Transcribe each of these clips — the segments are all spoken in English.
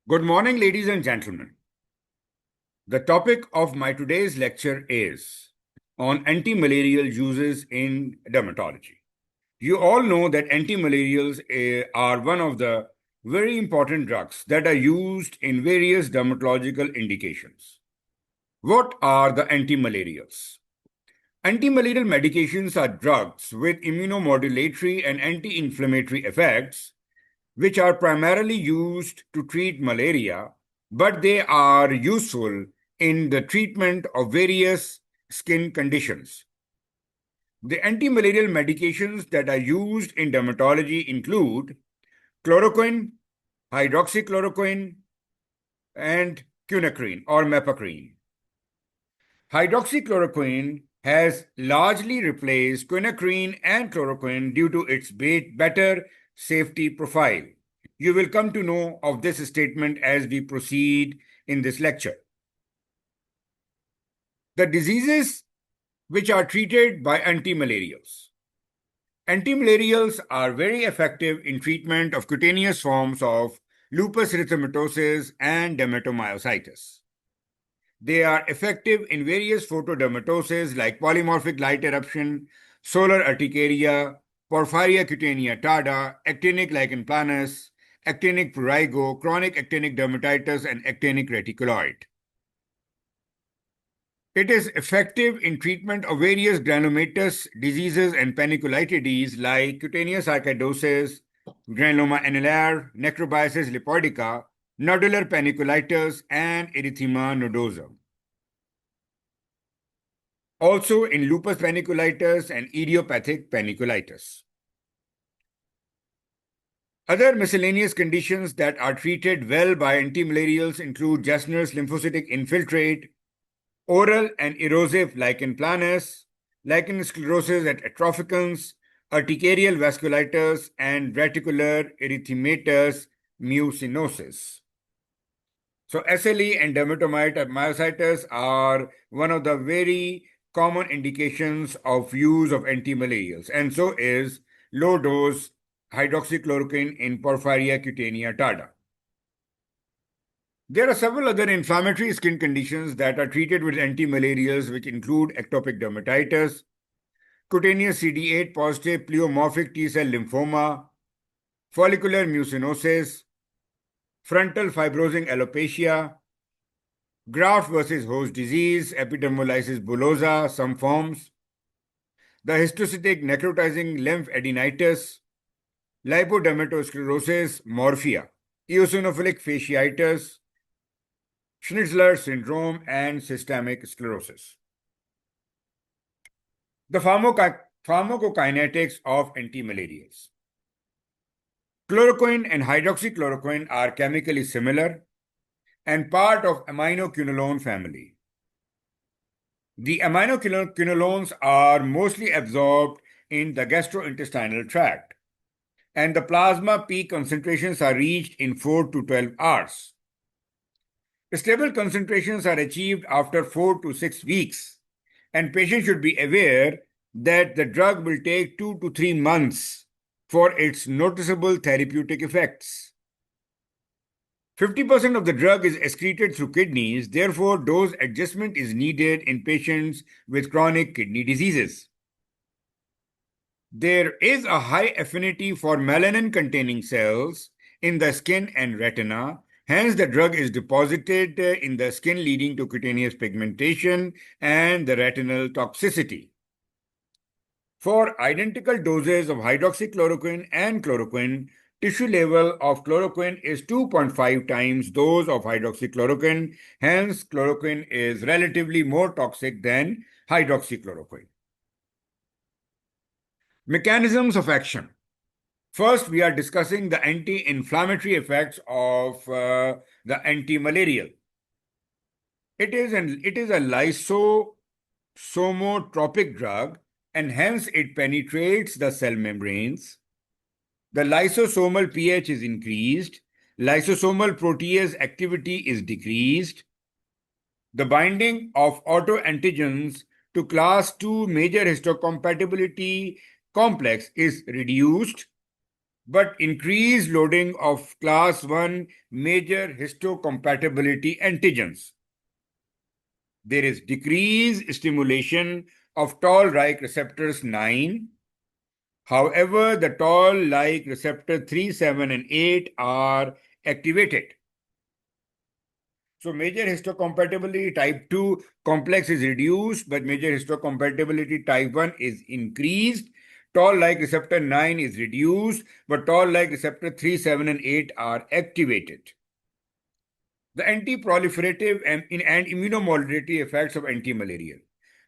Good morning, ladies and gentlemen. The topic of my today's lecture is on antimalarial uses in dermatology. You all know that antimalarials are one of the very important drugs that are used in various dermatological indications. What are the antimalarials? Antimalarial medications are drugs with immunomodulatory and anti-inflammatory effects which are primarily used to treat malaria, but they are useful in the treatment of various skin conditions. The antimalarial medications that are used in dermatology include chloroquine, hydroxychloroquine, and quinacrine or mepacrine. Hydroxychloroquine has largely replaced quinacrine and chloroquine due to its better safety profile. You will come to know of this statement as we proceed in this lecture. The diseases which are treated by antimalarials. Antimalarials are very effective in treatment of cutaneous forms of lupus erythematosus and dermatomyositis. They are effective in various photodermatoses like polymorphic light eruption, solar urticaria, porphyria cutanea tarda, actinic lichen planus, actinic prurigo, chronic actinic dermatitis, and actinic reticuloid. It is effective in treatment of various granulomatous diseases and paniculitides like cutaneous sarcoidosis, granuloma annulare, necrobiasis lipoidica, nodular paniculitis, and erythema nodosum. Also in lupus paniculitis and idiopathic paniculitis. Other miscellaneous conditions that are treated well by antimalarials include Jessner's lymphocytic infiltrate, oral and erosive lichen planus, lichen sclerosis at atrophicans, urticarial vasculitis, and reticular erythematous mucinosis. So SLE and dermatomyositis are one of the very common indications of use of antimalarials, and so is low-dose hydroxychloroquine in porphyria cutanea tarda. There are several other inflammatory skin conditions that are treated with antimalarials, which include ectopic dermatitis, cutaneous CD8 positive pleomorphic T-cell lymphoma, follicular mucinosis, frontal fibrosing alopecia, graft versus host disease, epidermolysis bullosa, some forms, the histocytic necrotizing lymphadenitis, lipodermatosclerosis, morphia, eosinophilic fasciitis, Schnitzler syndrome, and systemic sclerosis. The pharmacokinetics of antimalarials. Chloroquine and hydroxychloroquine are chemically similar and part of aminoquinolone family. The aminoquinolones are mostly absorbed in the gastrointestinal tract, and the plasma peak concentrations are reached in 4 to 12 hours. Stable concentrations are achieved after 4 to 6 weeks, and patients should be aware that the drug will take 2 to 3 months for its noticeable therapeutic effects. 50% of the drug is excreted through kidneys, therefore dose adjustment is needed in patients with chronic kidney diseases. There is a high affinity for melanin-containing cells in the skin and retina. Hence, the drug is deposited in the skin, leading to cutaneous pigmentation and the retinal toxicity. For identical doses of hydroxychloroquine and chloroquine, tissue level of chloroquine is 2.5 times those of hydroxychloroquine. Hence, chloroquine is relatively more toxic than hydroxychloroquine. Mechanisms of action. First, we are discussing the anti-inflammatory effects of the antimalarial. It is a lysosomotropic drug, and hence it penetrates the cell membranes. The lysosomal pH is increased. Lysosomal protease activity is decreased. The binding of autoantigens to class II major histocompatibility complex is reduced. but increased loading of class 1 major histocompatibility antigens. There is decreased stimulation of toll-like receptors 9. However, the toll-like receptor 3, 7, and 8 are activated. So major histocompatibility type 2 complex is reduced, but major histocompatibility type 1 is increased. Toll-like receptor 9 is reduced, but toll-like receptor 3, 7, and 8 are activated. The anti-proliferative and immunomodulatory effects of antimalarial.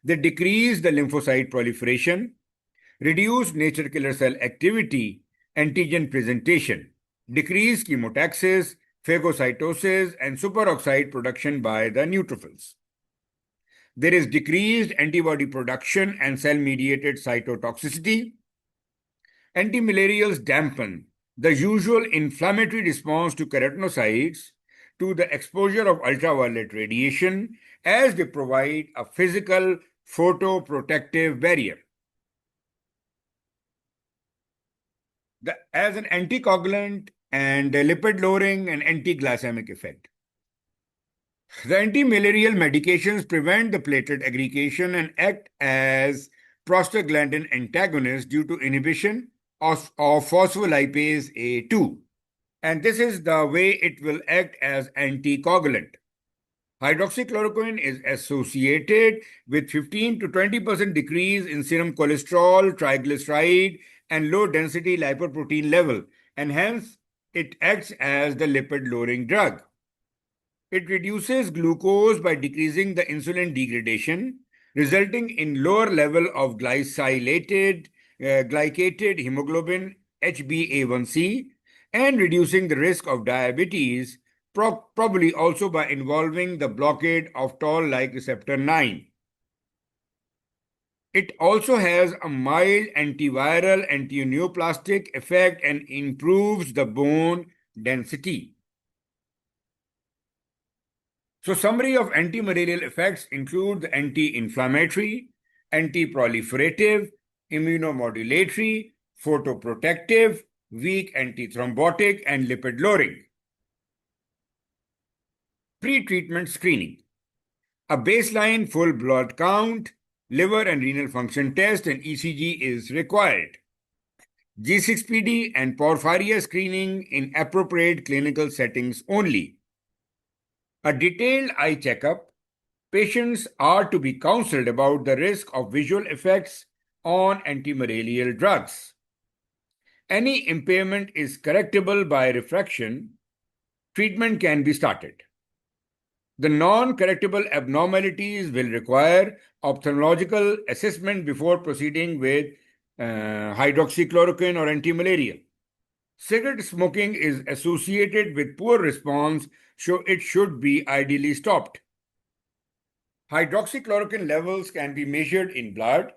They decrease the lymphocyte proliferation, reduce nature killer cell activity, antigen presentation, decrease chemotaxis, phagocytosis, and superoxide production by the neutrophils. There is decreased antibody production and cell-mediated cytotoxicity. Antimalarials dampen the usual inflammatory response to keratinocytes to the exposure of ultraviolet radiation, as they provide a physical photoprotective barrier. As an anticoagulant and lipid lowering and anti-glycemic effect. The antimalarial medications prevent the platelet aggregation and act as prostaglandin antagonists due to inhibition of phospholipase A2. And this is the way it will act as anticoagulant. Hydroxychloroquine is associated with 15 to 20% decrease in serum cholesterol, triglyceride, and low-density lipoprotein level, and hence it acts as the lipid-lowering drug. It reduces glucose by decreasing the insulin degradation, resulting in lower level of glycated hemoglobin HbA1c, and reducing the risk of diabetes, probably also by involving the blockade of toll-like receptor 9. It also has a mild antiviral, anti-neoplastic effect and improves the bone density. So summary of antimalarial effects include the anti-inflammatory, anti-proliferative, immunomodulatory, photoprotective, weak antithrombotic, and lipid-lowering. Pre-treatment screening. A baseline full blood count, liver and renal function test, and ECG is required. G6PD and porphyria screening in appropriate clinical settings only. A detailed eye checkup. Patients are to be counseled about the risk of visual effects on antimalarial drugs. Any impairment is correctable by refraction. Treatment can be started. The non-correctable abnormalities will require ophthalmological assessment before proceeding with hydroxychloroquine or antimalarial. Cigarette smoking is associated with poor response, so it should be ideally stopped. Hydroxychloroquine levels can be measured in blood.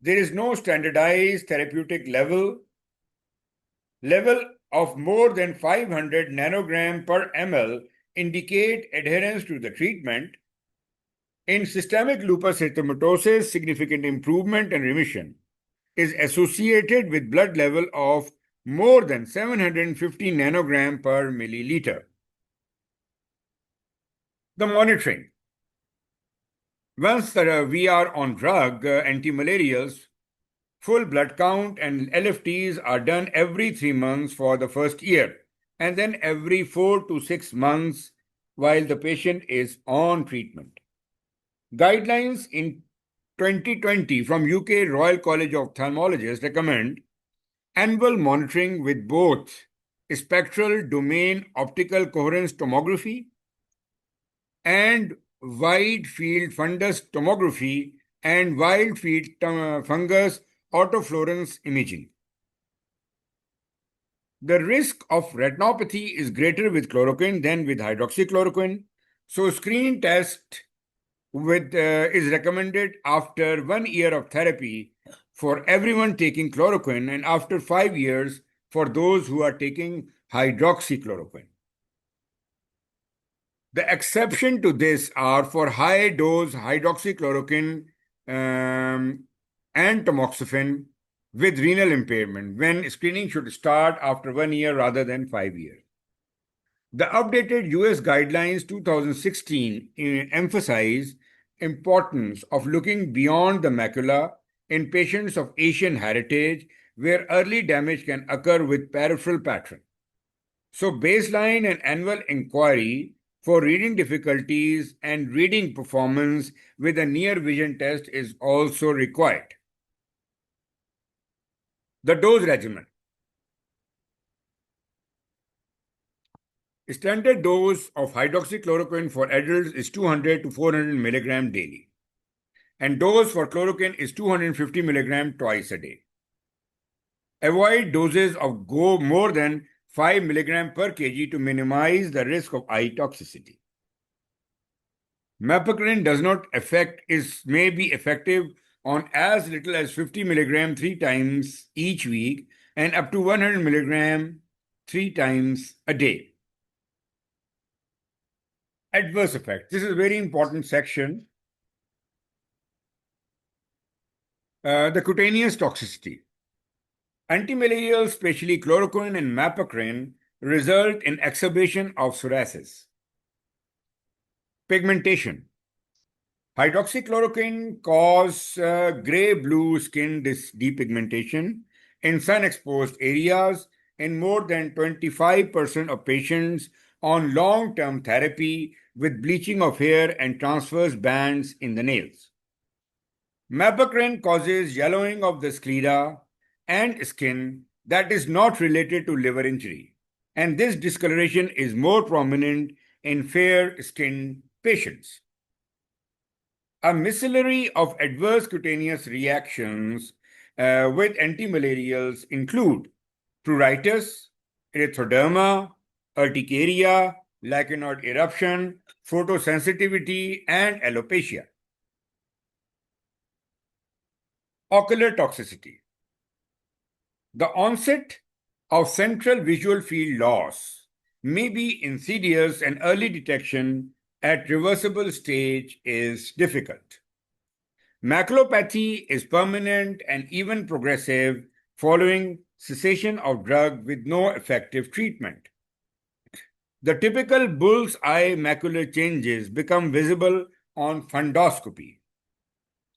There is no standardized therapeutic level. Level of more than 500 nanogram per ml indicate adherence to the treatment. In systemic lupus erythematosus, significant improvement and remission is associated with blood level of more than 750 nanogram per milliliter. The monitoring. Once we are on drug, antimalarials, full blood count and LFTs are done every 3 months for the first year, and then every 4 to 6 months while the patient is on treatment. Guidelines in 2020 from UK Royal College of Ophthalmologists recommend annual monitoring with both spectral domain optical coherence tomography and wide field fundus tomography and wide field fungus autofluorescence imaging. The risk of retinopathy is greater with chloroquine than with hydroxychloroquine, so screening test is recommended after 1 year of therapy for everyone taking chloroquine and after 5 years for those who are taking hydroxychloroquine. The exception to this are for high-dose hydroxychloroquine and tamoxifen, with renal impairment, when screening should start after 1 year rather than 5 years. The updated US guidelines 2016 emphasize importance of looking beyond the macula in patients of Asian heritage where early damage can occur with peripheral pattern. So baseline and annual inquiry for reading difficulties and reading performance with a near vision test is also required. The dose regimen. Standard dose of hydroxychloroquine for adults is 200 to 400 milligram daily, and dose for chloroquine is 250 milligram twice a day. Avoid doses of more than 5 milligram per kg to minimize the risk of eye toxicity. Mapacrin may be effective on as little as 50 milligram 3 times each week and up to 100 milligram 3 times a day. Adverse effects. This is a very important section. The cutaneous toxicity. Antimalarials, especially chloroquine and mapacrin, result in exacerbation of psoriasis. Pigmentation. Hydroxychloroquine causes gray-blue skin depigmentation in sun-exposed areas in more than 25% of patients on long-term therapy with bleaching of hair and transverse bands in the nails. Mapacrin causes yellowing of the sclera and skin that is not related to liver injury, and this discoloration is more prominent in fair-skinned patients. A miscellany of adverse cutaneous reactions with antimalarials include pruritus, erythroderma, urticaria, lichenoid eruption, photosensitivity, and alopecia. Ocular toxicity. The onset of central visual field loss may be insidious, and early detection at reversible stage is difficult. Maculopathy is permanent and even progressive following cessation of drug with no effective treatment. The typical bull's eye macular changes become visible on fundoscopy.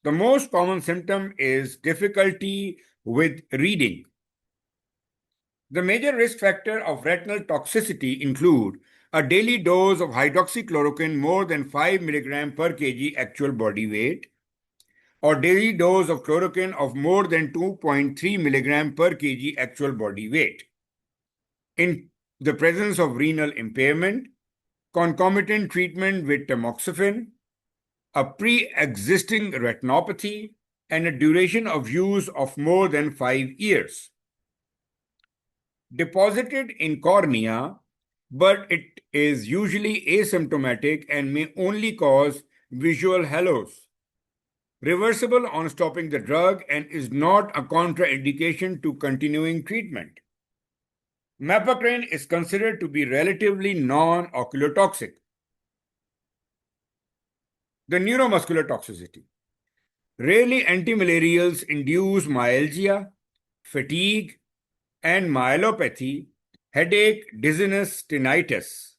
The most common symptom is difficulty with reading. The major risk factor of retinal toxicity include a daily dose of hydroxychloroquine more than 5 milligram per kg actual body weight, or daily dose of chloroquine of more than 2.3 milligram per kg actual body weight. In the presence of renal impairment, concomitant treatment with tamoxifen, a pre-existing retinopathy, and a duration of use of more than 5 years. Deposited in cornea, but it is usually asymptomatic and may only cause visual halos. Reversible on stopping the drug and is not a contraindication to continuing treatment. Mapacrin is considered to be relatively non-oculotoxic. The neuromuscular toxicity. Rarely antimalarials induce myalgia, fatigue, and myelopathy, headache, dizziness, tinnitus,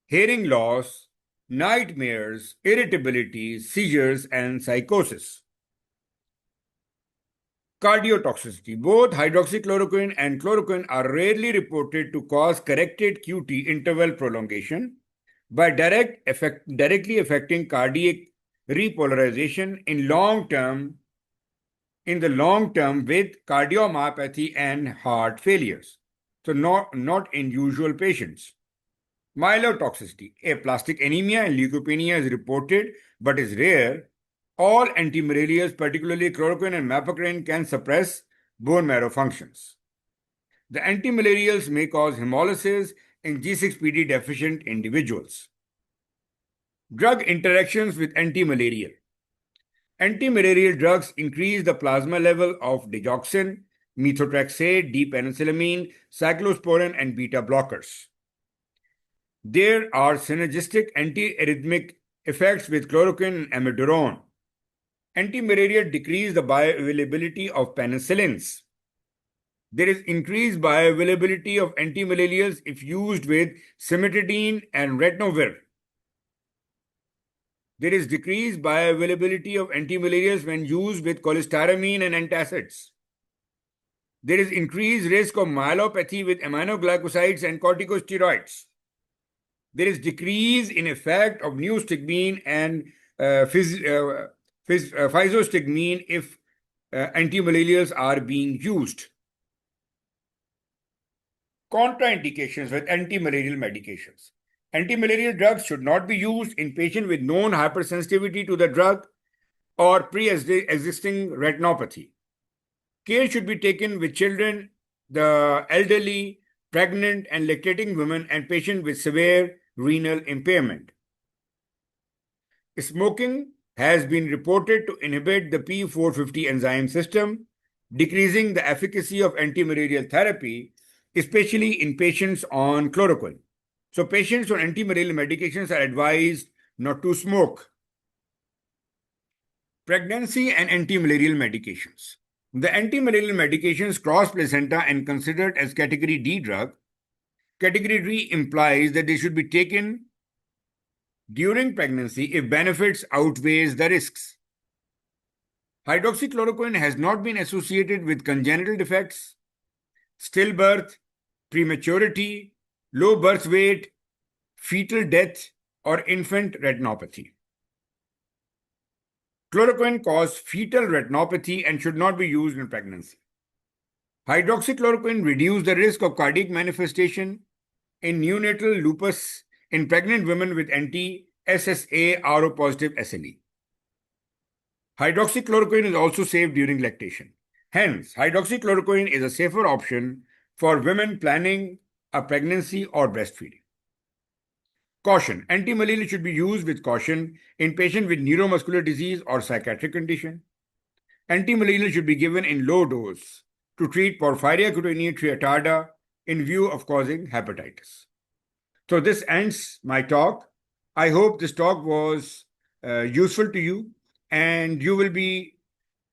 hearing loss, nightmares, irritability, seizures, and psychosis. Cardiotoxicity. Both hydroxychloroquine and chloroquine are rarely reported to cause corrected QT interval prolongation by directly affecting cardiac repolarization in the long term with cardiomyopathy and heart failures. So not in usual patients. Myelotoxicity. Aplastic anemia and leukopenia is reported but is rare. All antimalarials, particularly chloroquine and mapacrin, can suppress bone marrow functions. The antimalarials may cause hemolysis in G6PD deficient individuals. Drug interactions with antimalarial. Antimalarial drugs increase the plasma level of digoxin, methotrexate, D-penicillamine, cyclosporin, and beta blockers. There are synergistic antiarrhythmic effects with chloroquine and amiodarone. Antimalarial decrease the bioavailability of penicillins. There is increased bioavailability of antimalarials if used with cimetidine and retinoir. There is decreased bioavailability of antimalarials when used with cholestyramine and antacids. There is increased risk of myelopathy with aminoglycosides and corticosteroids. There is decrease in effect of neostigmine and physostigmine if antimalarials are being used. Contraindications with antimalarial medications. Antimalarial drugs should not be used in patients with known hypersensitivity to the drug or pre-existing retinopathy. Care should be taken with children, the elderly, pregnant and lactating women, and patients with severe renal impairment. Smoking has been reported to inhibit the P450 enzyme system, decreasing the efficacy of antimalarial therapy, especially in patients on chloroquine. So patients on antimalarial medications are advised not to smoke. Pregnancy and antimalarial medications. The antimalarial medications cross placenta and considered as category D drug. Category D implies that they should be taken during pregnancy if benefits outweighs the risks. Hydroxychloroquine has not been associated with congenital defects, stillbirth, prematurity, low birth weight, fetal death, or infant retinopathy. Chloroquine causes fetal retinopathy and should not be used in pregnancy. Hydroxychloroquine reduces the risk of cardiac manifestation in neonatal lupus in pregnant women with anti-SSA RO-positive SLE. Hydroxychloroquine is also safe during lactation. Hence, hydroxychloroquine is a safer option for women planning a pregnancy or breastfeeding. Caution. Antimalarial should be used with caution in patients with neuromuscular disease or psychiatric condition. Antimalarial should be given in low dose to treat porphyria cutanea triatarda in view of causing hepatitis. So this ends my talk. I hope this talk was useful to you and you will be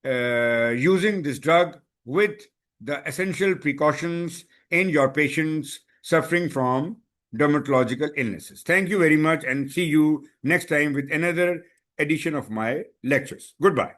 using this drug with the essential precautions in your patients suffering from dermatological illnesses. Thank you very much and see you next time with another edition of my lectures. Goodbye.